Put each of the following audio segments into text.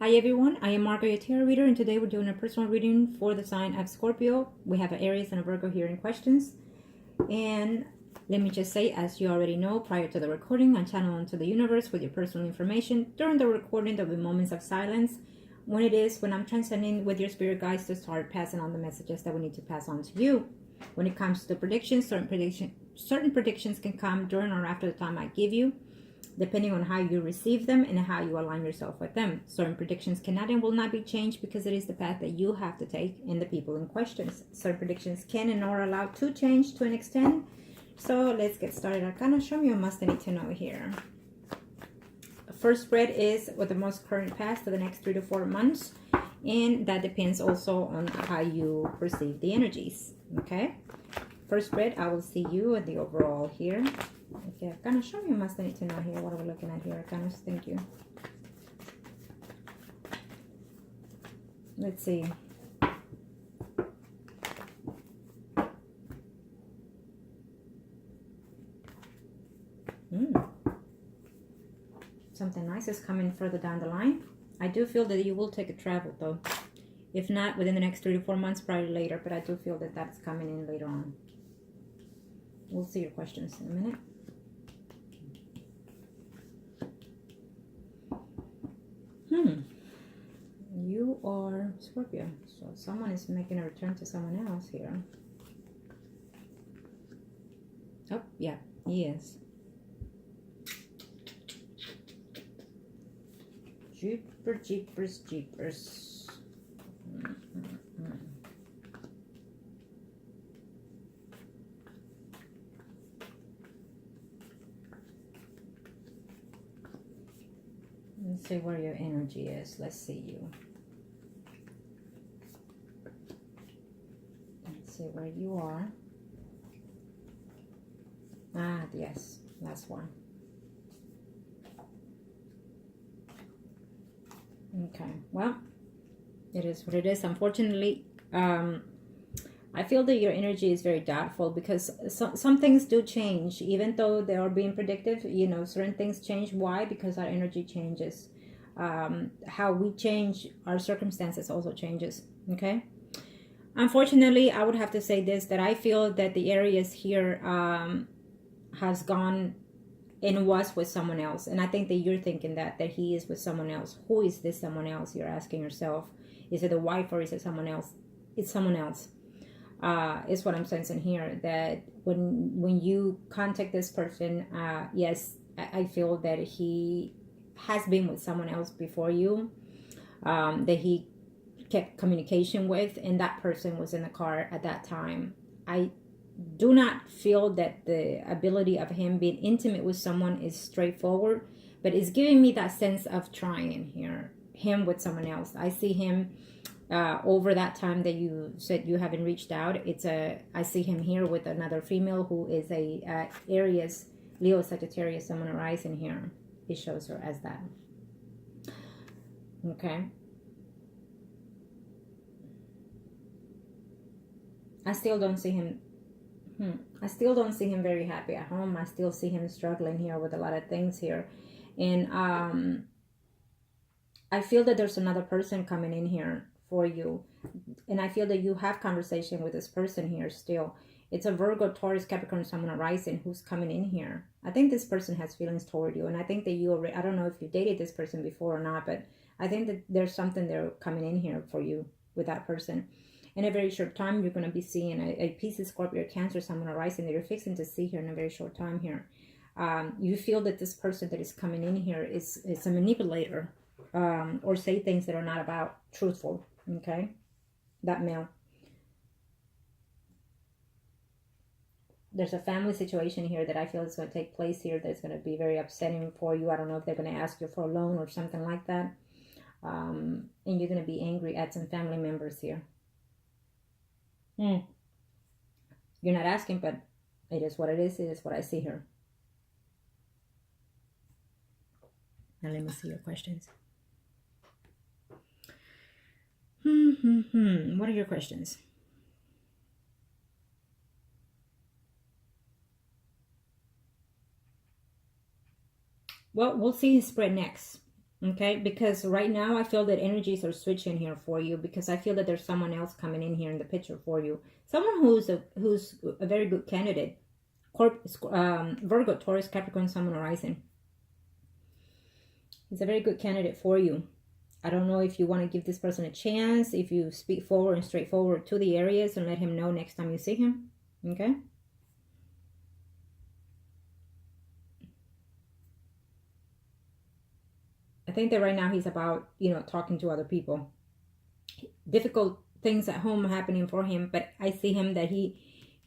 Hi everyone, I am Margourtarotreader, and today we're doing a personal reading for the sign of Scorpio. We have an Aries and a Virgo here in questions. And let me just say, as you already know, prior to the recording, I channel into the universe with your personal information. During the recording, there will be moments of silence. When I'm transcending with your spirit guides to start passing on the messages that we need to pass on to you. When it comes to predictions, certain predictions can come during or after the time I give you, depending on how you receive them and how you align yourself with them. Certain predictions cannot and will not be changed because it is the path that you have to take and the people in questions. Certain predictions can and are allowed to change to an extent. So let's get started. Arcana, show me what must I need to know here. The first spread is with the most current past for the next 3 to 4 months. And that depends also on how you perceive the energies. Okay? First spread, I will see you at the overall here. Okay, Arcana, show me what must I need to know here. What are we looking at here, Arcana? Thank you. Let's see. Something nice is coming further down the line. I do feel that you will take a travel though. If not within the next 3 to 4 months, probably later. But I do feel that that's coming in later on. We'll see your questions in a minute. You are Scorpio. So someone is making a return to someone else here. Oh, yeah, he is. Jeepers. Let's see where your energy is. Let's see you. Let's see where you are. Ah, yes. Last one. Okay. Well, it is what it is. Unfortunately, I feel that your energy is very doubtful because some things do change, even though they are being predictive. You know, certain things change. Why? Because our energy changes. How we change, our circumstances also changes. Okay. Unfortunately, I would have to say this, that I feel that the Aries here has gone and was with someone else. And I think that you're thinking that he is with someone else. Who is this someone else? You're asking yourself. Is it a wife or is it someone else? It's someone else. Is what I'm sensing here, that when you contact this person, yes, I feel that he has been with someone else before you, that he kept communication with, and that person was in the car at that time. I do not feel that the ability of him being intimate with someone is straightforward, but it's giving me that sense of trying here, him with someone else. I see him over that time that you said you haven't reached out. I see him here with another female who is a Aries, Leo, Sagittarius, Sun, and Rising here. It shows her as that. Okay. I still don't see him. I still don't see him very happy at home. I still see him struggling here with a lot of things here. And I feel that there's another person coming in here for you. And I feel that you have conversation with this person here still. It's a Virgo, Taurus, Capricorn, Sun, and Rising who's coming in here. I think this person has feelings toward you. And I think that you already, I don't know if you dated this person before or not, but I think that there's something there coming in here for you with that person. In a very short time, you're going to be seeing a Pisces, Scorpio, Cancer, Sun, and Rising that you're fixing to see here in a very short time here. You feel that this person that is coming in here is a manipulator, or say things that are not about truthful. Okay, that male. There's a family situation here that I feel is going to take place here that's going to be very upsetting for you. I don't know if they're going to ask you for a loan or something like that. And you're going to be angry at some family members here. You're not asking, but it is what it is. It is what I see here. Now let me see your questions. What are your questions? Well, we'll see his spread next. Okay, because right now I feel that energies are switching here for you, because I feel that there's someone else coming in here in the picture for you. Someone who's a very good candidate. Virgo, Taurus, Capricorn, Sun, Moon, Rising. He's a very good candidate for you. I don't know if you want to give this person a chance, if you speak forward and straightforward to the areas and let him know next time you see him. Okay? I think that right now he's about, talking to other people. Difficult things at home happening for him, but I see him that he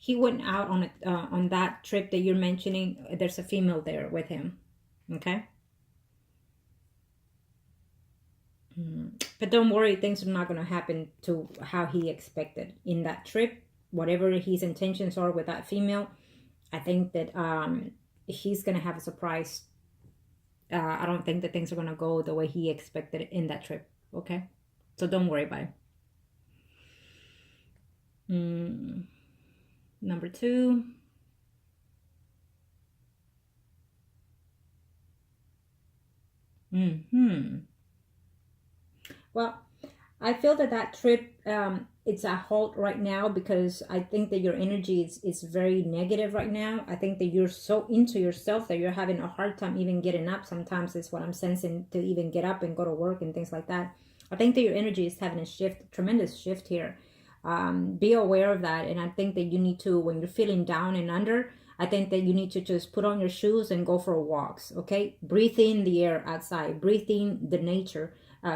went out on that trip that you're mentioning. There's a female there with him. Okay? But don't worry, things are not going to happen to how he expected in that trip. Whatever his intentions are with that female, I think that he's going to have a surprise. I don't think that things are going to go the way he expected in that trip. Okay? So don't worry about it. Number 2. Well, I feel that trip, it's a halt right now, because I think that your energy is very negative right now. I think that you're so into yourself that you're having a hard time even getting up. Sometimes is what I'm sensing, to even get up and go to work and things like that. I think that your energy is having a shift, tremendous shift here. Be aware of that. And I think that you need to, when you're feeling down and under, I think that you need to just put on your shoes and go for walks. Okay? Breathe in the air outside. Breathe in the nature.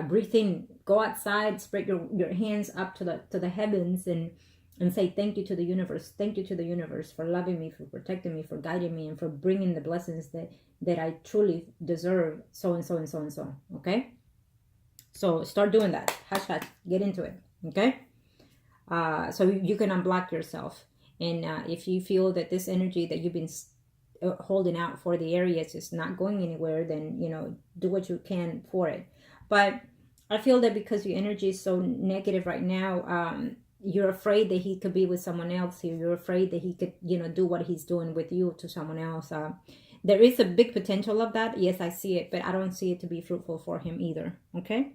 Breathe in, go outside, spread your hands up to the heavens, and say thank you to the universe. Thank you to the universe for loving me, for protecting me, for guiding me, and for bringing the blessings that I truly deserve, so and so and so and so. Okay? So start doing that. Hashtag, get into it. Okay? So you can unblock yourself. And if you feel that this energy that you've been holding out for the areas is not going anywhere, then, do what you can for it. But I feel that because your energy is so negative right now, you're afraid that he could be with someone else here. You're afraid that he could, do what he's doing with you to someone else. There is a big potential of that. Yes, I see it, but I don't see it to be fruitful for him either. Okay?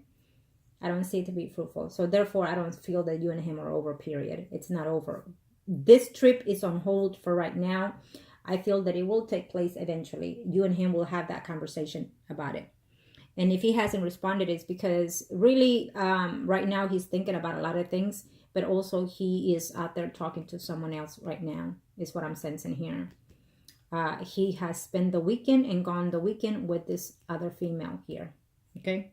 I don't see it to be fruitful. So therefore, I don't feel that you and him are over, period. It's not over. This trip is on hold for right now. I feel that it will take place eventually. You and him will have that conversation about it. And if he hasn't responded, it's because really right now he's thinking about a lot of things, but also he is out there talking to someone else right now, is what I'm sensing here. He has spent the weekend and gone the weekend with this other female here. Okay?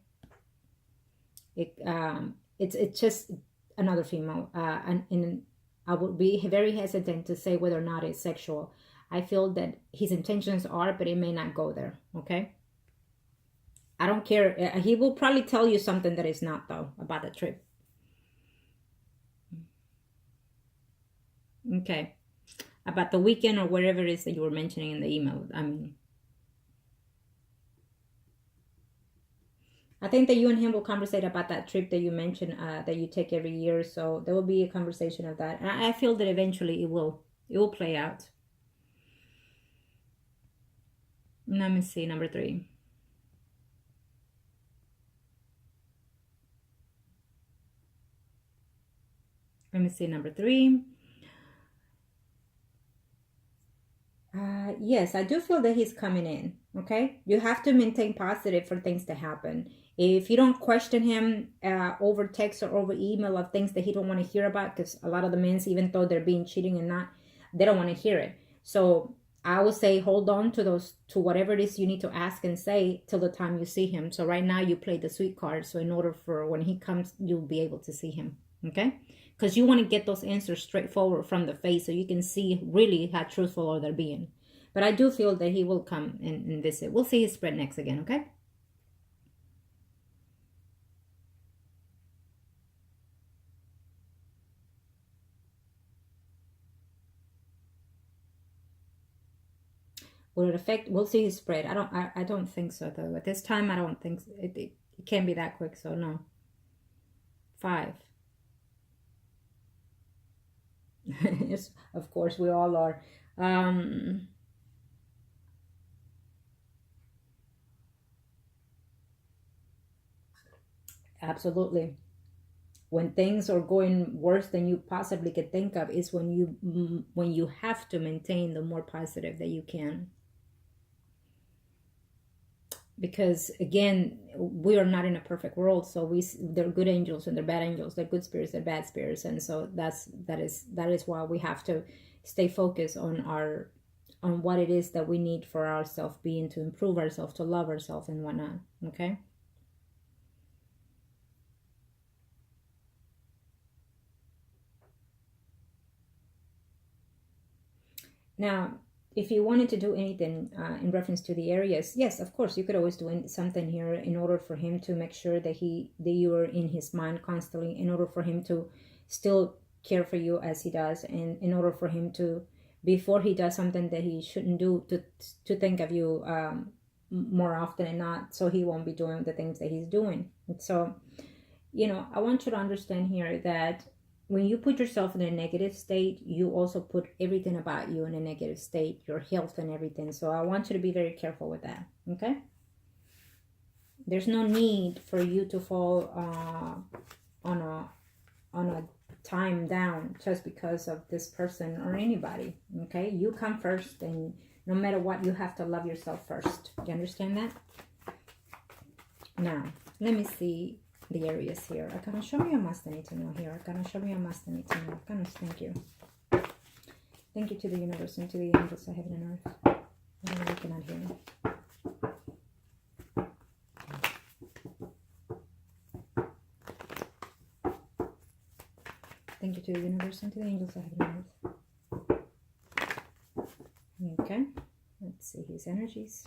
It's just another female. And I would be very hesitant to say whether or not it's sexual. I feel that his intentions are, but it may not go there. Okay? I don't care. He will probably tell you something that is not, though, about the trip. Okay. About the weekend or whatever it is that you were mentioning in the email. I think that you and him will conversate about that trip that you mentioned that you take every year. So there will be a conversation of that. And I feel that eventually it will play out. Let me see, number 3. Let me see, number 3. Yes, I do feel that he's coming in. Okay? You have to maintain positive for things to happen. If you don't question him over text or over email of things that he don't want to hear about, because a lot of the men, even though they're being cheating and not, they don't want to hear it. So I would say hold on to whatever it is you need to ask and say till the time you see him. So right now you play the sweet card. So in order for when he comes, you'll be able to see him. Okay? Because you want to get those answers straightforward from the face so you can see really how truthful they're being. But I do feel that he will come and visit. We'll see his spread next again, okay? Will it affect? We'll see his spread. I don't think so, though. At this time, I don't think it can't be that quick, so no. 5. Yes, of course, we all are. Absolutely. When things are going worse than you possibly could think of is when you have to maintain the more positive that you can. Because again, we are not in a perfect world, so they're good angels and they're bad angels, they're good spirits, they're bad spirits, and so that is why we have to stay focused on what it is that we need for our self-being, to improve ourselves, to love ourselves and whatnot. Okay. Now, if you wanted to do anything in reference to the areas, yes, of course, you could always do something here in order for him to make sure that you are in his mind constantly, in order for him to still care for you as he does, and in order for him to, before he does something that he shouldn't do, to think of you more often and not, so he won't be doing the things that he's doing. So, I want you to understand here that when you put yourself in a negative state, you also put everything about you in a negative state, your health and everything. So I want you to be very careful with that. Okay? There's no need for you to fall on a time down just because of this person or anybody. Okay? You come first, and no matter what, you have to love yourself first. Do you understand that? Now, let me see the areas here. Arcana, show me a must I need to know here. Arcana, show me a must I need to know. Arcana, thank you. Thank you to the universe and to the angels of heaven and earth. What are we looking at here? Thank you to the universe and to the angels of heaven and earth. Okay. Let's see his energies.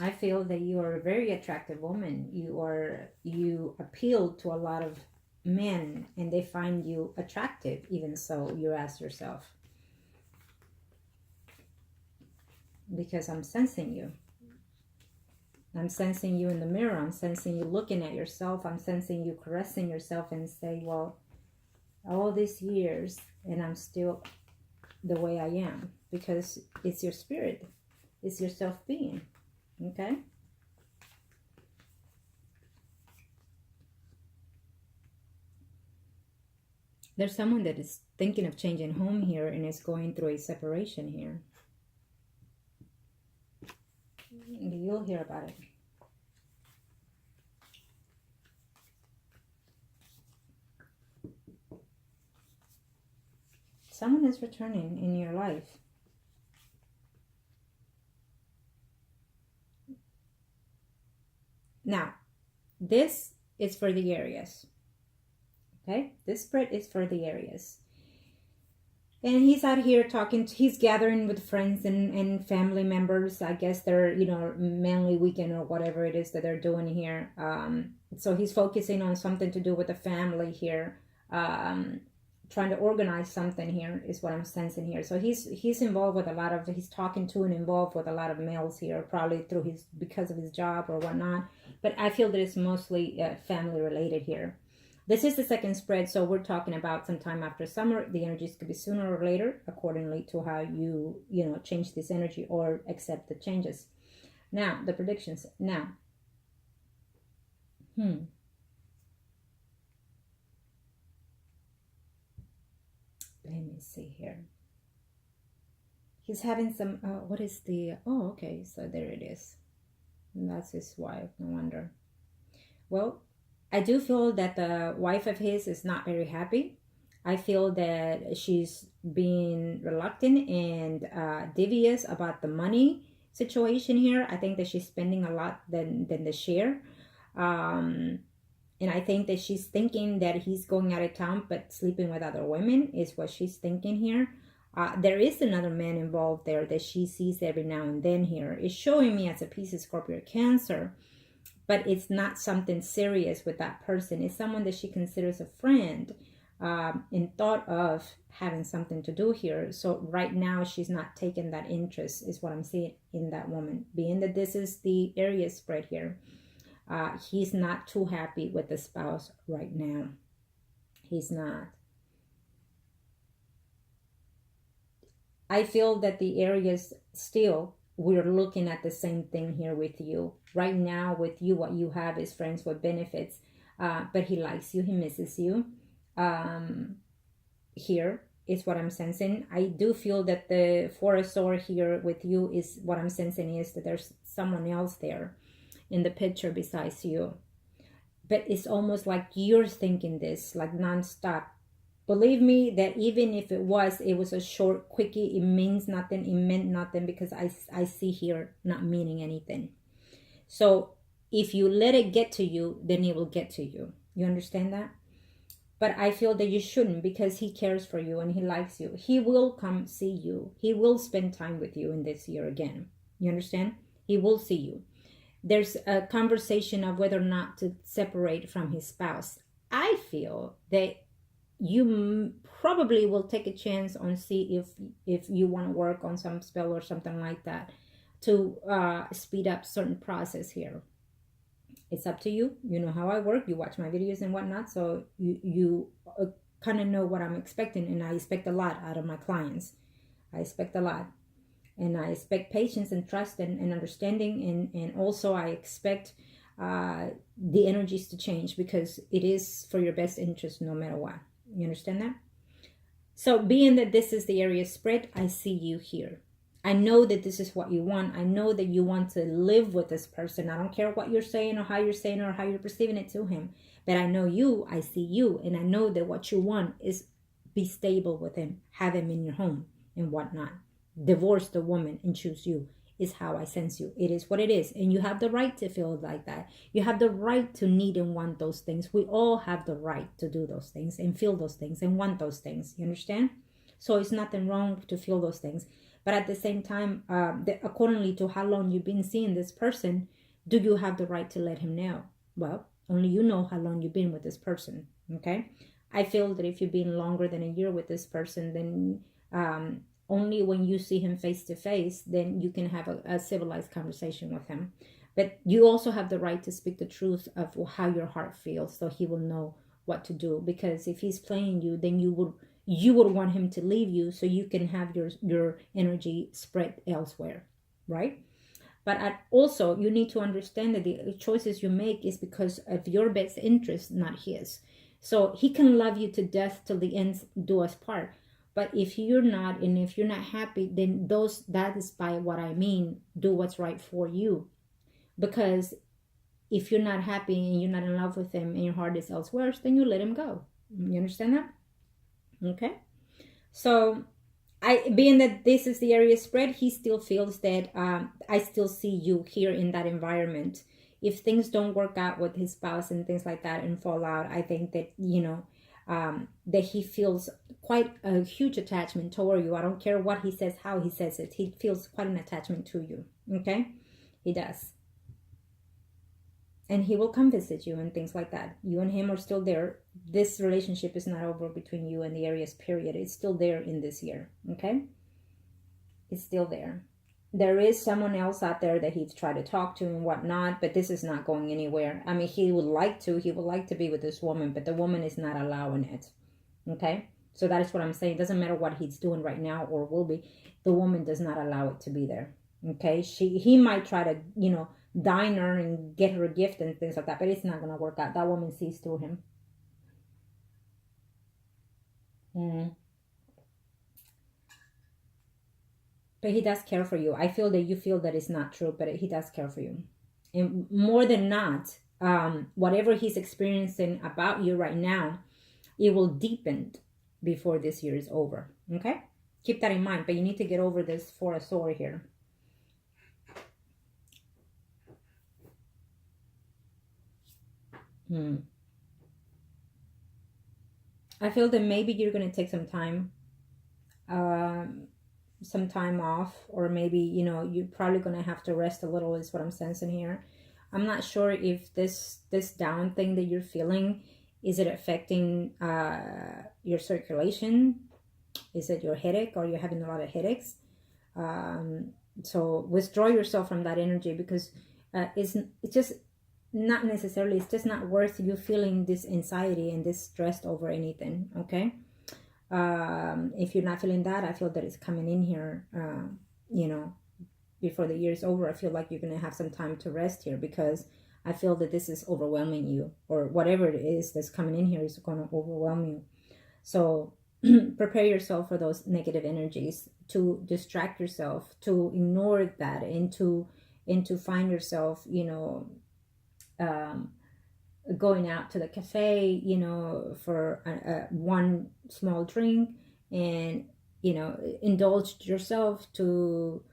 I feel that you are a very attractive woman. You appeal to a lot of men, and they find you attractive. Even so, you ask yourself, because I'm sensing you. I'm sensing you in the mirror. I'm sensing you looking at yourself. I'm sensing you caressing yourself and say, well, all these years, and I'm still the way I am, because it's your spirit. It's your self-being. Okay? There's someone that is thinking of changing home here and is going through a separation here. You'll hear about it. Someone is returning in your life. Now, this is for the Aries. Okay? This spread is for the Aries. And he's out here talking, he's gathering with friends and family members. I guess they're, manly weekend or whatever it is that they're doing here. So he's focusing on something to do with the family here. Trying to organize something here is what I'm sensing here. So he's involved with a lot of, he's talking to and involved with a lot of males here, probably because of his job or whatnot. But I feel that it's mostly family related here. This is the second spread, so we're talking about sometime after summer. The energies could be sooner or later, accordingly to how you change this energy or accept the changes. Now, the predictions. Now, let me see here. He's having some, what is the, okay, so there it is. And that's his wife, no wonder. Well, I do feel that the wife of his is not very happy. I feel that she's being reluctant and devious about the money situation here. I think that she's spending a lot than the share. And I think that she's thinking that he's going out of town but sleeping with other women is what she's thinking here. There is another man involved there that she sees every now and then here. It's showing me as a piece of Scorpio Cancer. But it's not something serious with that person. It's someone that she considers a friend and thought of having something to do here. So right now, she's not taking that interest, is what I'm seeing in that woman. Being that this is the Aries spread here, he's not too happy with the spouse right now. He's not. I feel that the areas still, we're looking at the same thing here with you. Right now, with you, what you have is friends with benefits. But he likes you, he misses you. Here is what I'm sensing. I do feel that the Four of Swords here with you is what I'm sensing is that there's someone else there in the picture besides you. But it's almost like you're thinking this like nonstop. Believe me that even if it was a short quickie, it means nothing. It meant nothing because I see here not meaning anything. So if you let it get to you, then it will get to you. You understand that? But I feel that you shouldn't, because he cares for you and he likes you. He will come see you. He will spend time with you in this year again. You understand? He will see you. There's a conversation of whether or not to separate from his spouse. I feel that you probably will take a chance on see if you want to work on some spell or something like that to speed up certain process here. It's up to you. You know how I work. You watch my videos and whatnot, so you kind of know what I'm expecting, and I expect a lot out of my clients. I expect a lot, and I expect patience and trust and understanding, and also I expect the energies to change, because it is for your best interest no matter what. You understand that? So being that this is the area spread, I see you here. I know that this is what you want. I know that you want to live with this person. I don't care what you're saying or how you're saying or how you're perceiving it to him. But I know you, I see you, and I know that what you want is be stable with him, have him in your home and whatnot. Divorce the woman and choose you is how I sense you. It is what it is. And you have the right to feel like that. You have the right to need and want those things. We all have the right to do those things and feel those things and want those things. You understand? So it's nothing wrong to feel those things. But at the same time, accordingly to how long you've been seeing this person, do you have the right to let him know? Well, only you know how long you've been with this person, okay? I feel that if you've been longer than a year with this person, then only when you see him face to face, then you can have a civilized conversation with him. But you also have the right to speak the truth of how your heart feels, so he will know what to do. Because if he's playing you, then you would want him to leave you so you can have your energy spread elsewhere, right? But also you need to understand that the choices you make is because of your best interest, not his. So he can love you to death till the end do us part. But if you're not, and if you're not happy, then that is by what I mean, do what's right for you. Because if you're not happy and you're not in love with him and your heart is elsewhere, then you let him go. You understand that? Okay, so being that this is the area spread, he still feels that I still see you here in that environment. If things don't work out with his spouse and things like that and fall out, I think that that he feels quite a huge attachment toward you. I don't care what he says, how he says it, he feels quite an attachment to you. Okay, he does. And he will come visit you and things like that. You and him are still there. This relationship is not over between you and the Aries, period. It's still there in this year, okay? It's still there. There is someone else out there that he's tried to talk to and whatnot, but this is not going anywhere. I mean, he would like to be with this woman, but the woman is not allowing it, okay? So that is what I'm saying. It doesn't matter what he's doing right now or will be. The woman does not allow it to be there, okay? He might try to, dine her and get her a gift and things like that, but it's not going to work out. That woman sees through him. But he does care for you. I feel that you feel that it's not true, but he does care for you. And more than not, whatever he's experiencing about you right now, it will deepen before this year is over. Okay? Keep that in mind. But you need to get over this Four of Swords here. I feel that maybe you're going to take some time off, or maybe you're probably going to have to rest a little, is what I'm sensing here. I'm not sure if this down thing that you're feeling, is it affecting your circulation? Is it your headache, or you're having a lot of headaches? So withdraw yourself from that energy, because it's just not necessarily, it's just not worth you feeling this anxiety and this stressed over anything. Okay. If you're not feeling that, I feel that it's coming in here, you know, before the year is over. I feel like you're going to have some time to rest here, because I feel that this is overwhelming you, or whatever it is that's coming in here is going to overwhelm you. So prepare yourself for those negative energies, to distract yourself, to ignore that, and to find yourself, you know, um, going out to the cafe, you know, for one small drink, and, you know, indulge yourself to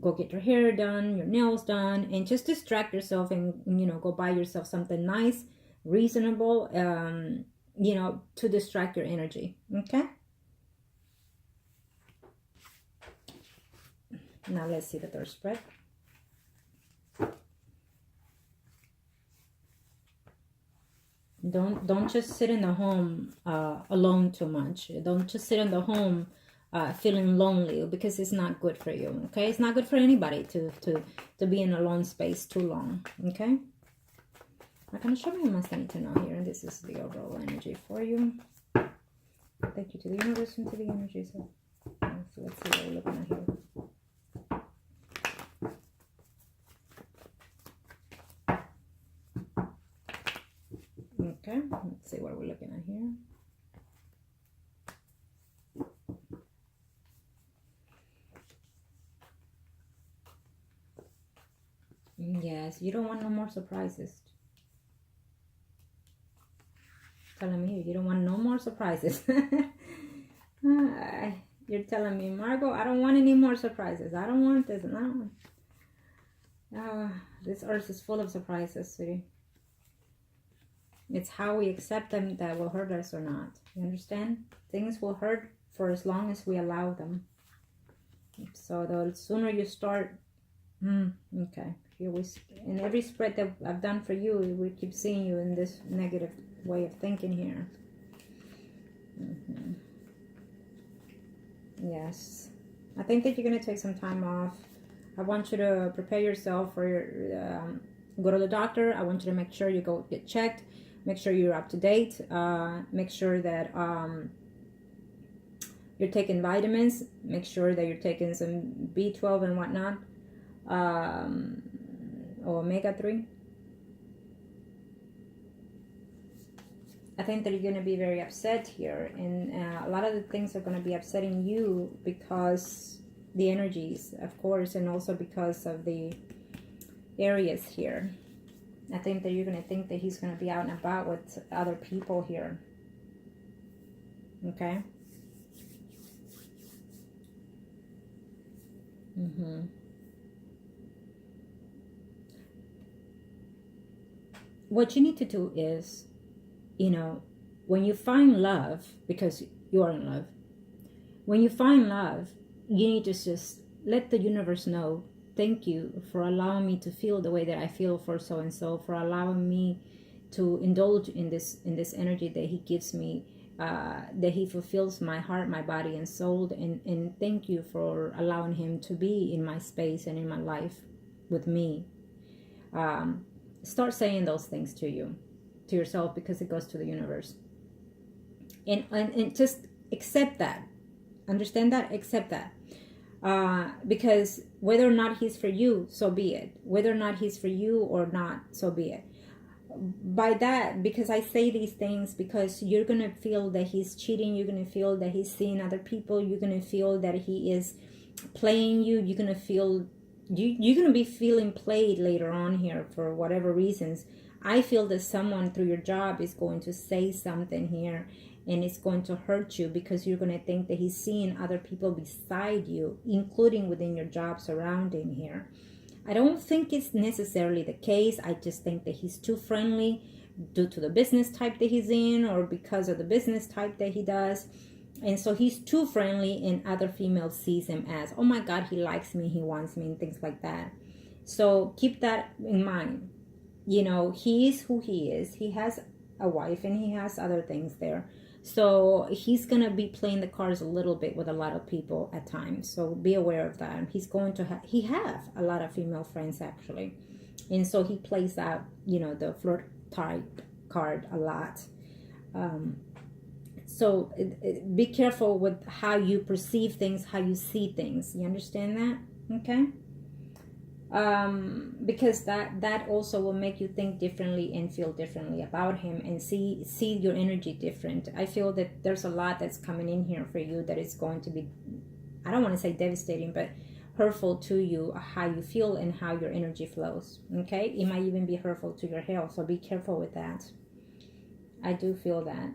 go get your hair done, your nails done, and just distract yourself, and, you know, go buy yourself something nice, reasonable, you know, to distract your energy. Okay. Now let's see the third spread. Don't just sit in the home alone too much. Don't just sit in the home feeling lonely, because it's not good for you. Okay, it's not good for anybody to be in a lone space too long. Okay, I'm gonna show me what must I need to know here, and this is the overall energy for you. Thank you to the universe and to the energies. So let's see what we're looking at here. Okay, let's see what we're looking at here. Yes, you don't want no more surprises. Telling me you don't want no more surprises. You're telling me, Margot, I don't want any more surprises. I don't want this. No. This earth is full of surprises, sweetie. It's how we accept them that will hurt us or not. You understand? Things will hurt for as long as we allow them. So the sooner you start... okay. Here we, in every spread that I've done for you, we keep seeing you in this negative way of thinking here. Yes. I think that you're going to take some time off. I want you to prepare yourself for your... go to the doctor. I want you to make sure you go get checked. Make sure you're up to date. Make sure that you're taking vitamins. Make sure that you're taking some B12 and whatnot. Or omega-3. I think that you're going to be very upset here. And a lot of the things are going to be upsetting you because the energies, of course, and also because of the areas here. I think that you're going to think that he's going to be out and about with other people here. Okay? What you need to do is, you know, when you find love, because you are in love, when you find love, you need to just let the universe know, thank you for allowing me to feel the way that I feel for so-and-so, for allowing me to indulge in this energy that he gives me, that he fulfills my heart, my body, and soul. And thank you for allowing him to be in my space and in my life with me. Start saying those things to yourself, because it goes to the universe. And just accept that. Understand that? Accept that. Because whether or not he's for you, so be it. Whether or not he's for you or not, so be it. By that, because I say these things, because you're going to feel that he's cheating. You're going to feel that he's seeing other people. You're going to feel that he is playing you. You're going to feel... You're going to be feeling played later on here for whatever reasons. I feel that someone through your job is going to say something here, and it's going to hurt you, because you're going to think that he's seeing other people beside you, including within your job surrounding here. I don't think it's necessarily the case. I just think that he's too friendly due to the business type that he's in, or because of the business type that he does. And so he's too friendly, and other females sees him as, oh my God, he likes me, he wants me, and things like that. So keep that in mind. You know, he is who he is. He has a wife, and he has other things there. So he's going to be playing the cards a little bit with a lot of people at times. So be aware of that. He's going to he have a lot of female friends, actually. And so he plays out, you know, the flirt type card a lot. So be careful with how you perceive things, how you see things. You understand that? Okay. Because that also will make you think differently and feel differently about him, and see your energy different. I feel that there's a lot that's coming in here for you that is going to be, I don't want to say devastating, but hurtful to you, how you feel and how your energy flows. Okay, it might even be hurtful to your health, so be careful with that. I do feel that.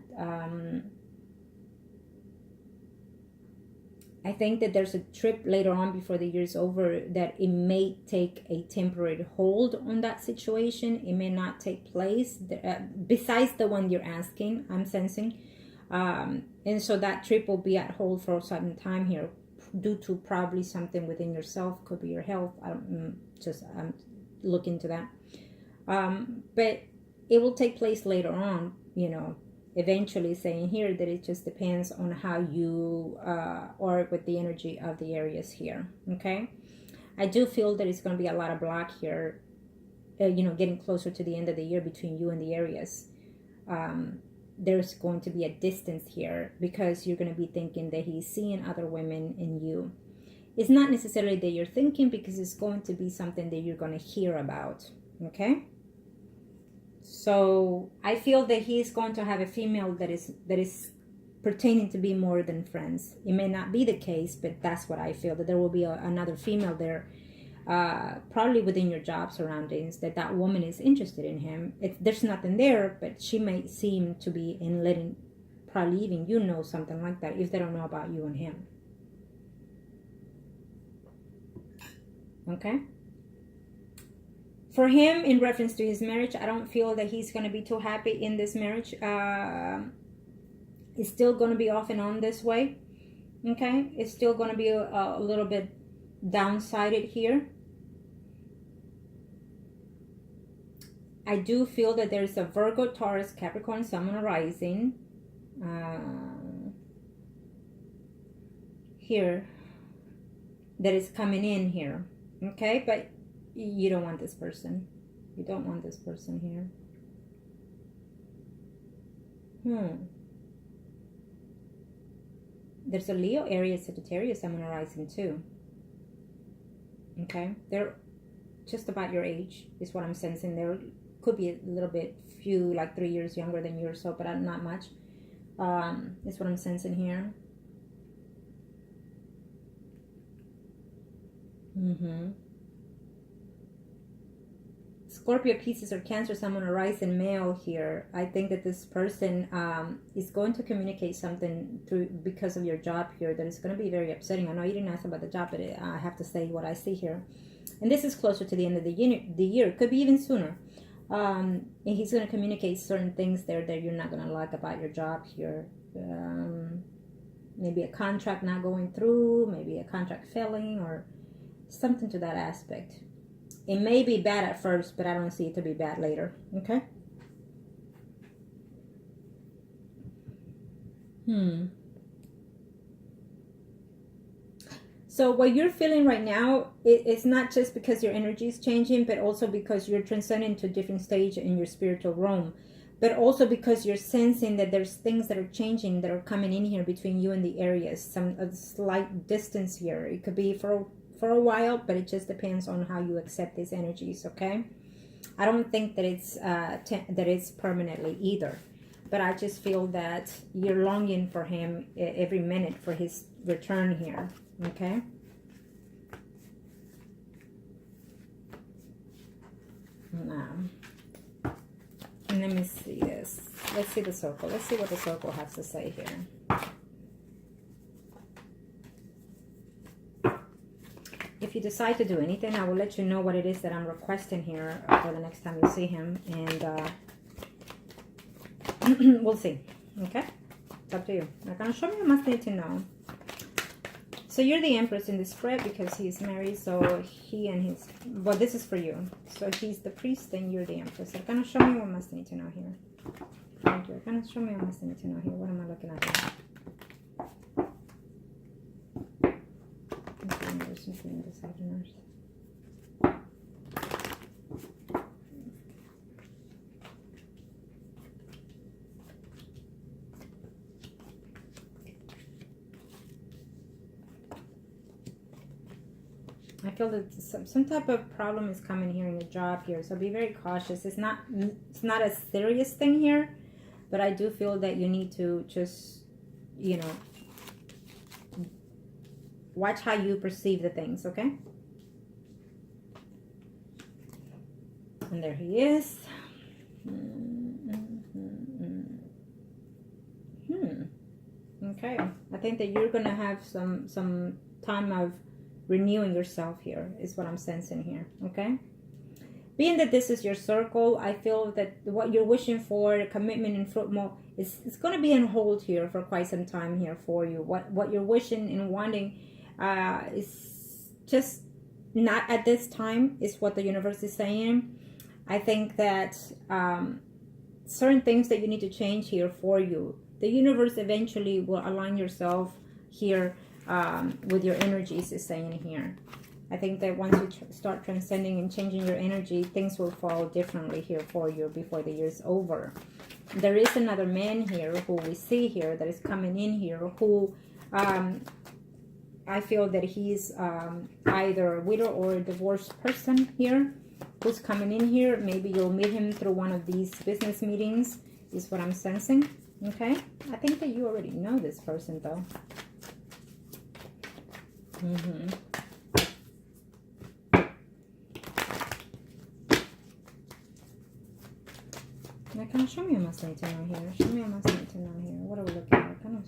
I think that there's a trip later on before the year's over that it may take a temporary hold on that situation. It may not take place besides the one you're asking, I'm sensing. And so that trip will be at hold for a certain time here, due to probably something within yourself. Could be your health. I don't just look into that. But it will take place later on, you know. Eventually saying here that it just depends on how you are with the energy of the Aries here. Okay, I do feel that it's going to be a lot of block here, you know, getting closer to the end of the year between you and the Aries. There's going to be a distance here because you're going to be thinking that he's seeing other women in you. It's not necessarily that you're thinking, because it's going to be something that you're going to hear about. Okay. So I feel that he's going to have a female that is pertaining to be more than friends. It may not be the case, but that's what I feel, that there will be another female there, probably within your job surroundings, that woman is interested in him. There's nothing there, but she may seem to be in letting, probably even you know something like that, if they don't know about you and him. Okay. For him, in reference to his marriage, I don't feel that he's going to be too happy in this marriage. It's still going to be off and on this way. Okay? It's still going to be a little bit downsided here. I do feel that there's a Virgo, Taurus, Capricorn, Sun, and Rising here that is coming in here. Okay? But you don't want this person. You don't want this person here. There's a Leo, Aries, Sagittarius, Sun, and Rising too. Okay? They're just about your age is what I'm sensing. There could be a little bit few, like 3 years younger than you or so, but not much. Is what I'm sensing here. Scorpio, Pisces, or Cancer, someone a rising male here. I think that this person is going to communicate something through because of your job here that is going to be very upsetting. I know you didn't ask about the job, but I have to say what I see here. And this is closer to the end of the year. Could be even sooner. And he's going to communicate certain things there that you're not going to like about your job here. Maybe a contract not going through, maybe a contract failing, or something to that aspect. It may be bad at first, but I don't see it to be bad later. Okay? So what you're feeling right now, it's not just because your energy is changing, but also because you're transcending to a different stage in your spiritual realm. But also because you're sensing that there's things that are changing, that are coming in here between you and the Aries. A slight distance here. It could be for a while, but it just depends on how you accept these energies. Okay, I don't think that it's permanently either, but I just feel that you're longing for him every minute for his return here. Okay, now let me see this. Let's see the circle. Let's see what the circle has to say here. If you decide to do anything, I will let you know what it is that I'm requesting here for the next time you see him. And we'll see. Okay? It's up to you. Now, can you show me what I must need to know? So you're the Empress in this spread because he's married. So he and his... Well, this is for you. So he's the priest and you're the Empress. So can you show me what I must need to know here? Thank you. Can you show me what I must need to know here? What am I looking at here? I feel that some type of problem is coming here in your job here, so be very cautious. It's not a serious thing here, but I do feel that you need to just, you know, watch how you perceive the things, okay? And there he is. Okay, I think that you're gonna have some time of renewing yourself here, is what I'm sensing here, okay? Being that this is your circle, I feel that what you're wishing for, commitment and fruit more, it's going to be on hold here for quite some time here for you. What you're wishing and wanting is just not at this time, is what the universe is saying. I think that certain things that you need to change here for you. The universe eventually will align yourself here with your energies, is saying here. I think that once you start transcending and changing your energy, things will fall differently here for you before the year's over. There is another man here who we see here that is coming in here, who I feel that he's either a widow or a divorced person here who's coming in here. Maybe you'll meet him through one of these business meetings, is what I'm sensing. Okay, I think that you already know this person though. Now, can you show me a must need to know here? Show me a must need to know here. What are we looking at? Kind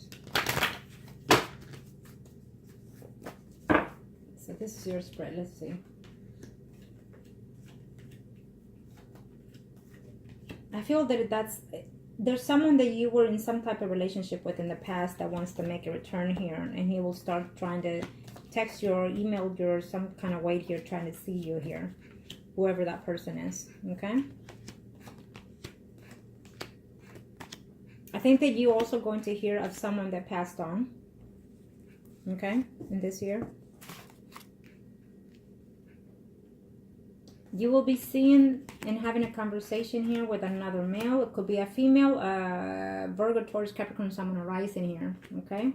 of. So this is your spread. Let's see. I feel that there's someone that you were in some type of relationship with in the past that wants to make a return here, and he will start trying to text you or email you or some kind of way here, trying to see you here, whoever that person is. Okay, I think that you also going to hear of someone that passed on, okay, in this year. You will be seeing and having a conversation here with another male. It could be a female, Virgo, Taurus, Capricorn, someone arising here, okay?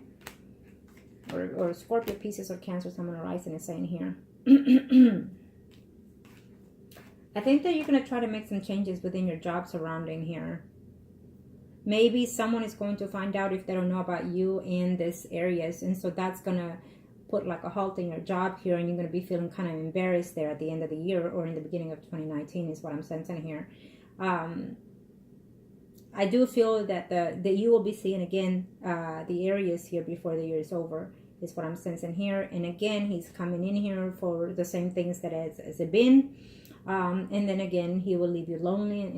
Or Scorpio, Pisces, or Cancer, someone arising is saying here. I think that you're going to try to make some changes within your job surrounding here. Maybe someone is going to find out if they don't know about you in this areas, and so that's going to put like a halt in your job here, and you're going to be feeling kind of embarrassed there at the end of the year or in the beginning of 2019 is what I'm sensing here. I do feel that that you will be seeing again the areas here before the year is over, is what I'm sensing here. And again, he's coming in here for the same things that has been, and then again he will leave you lonely and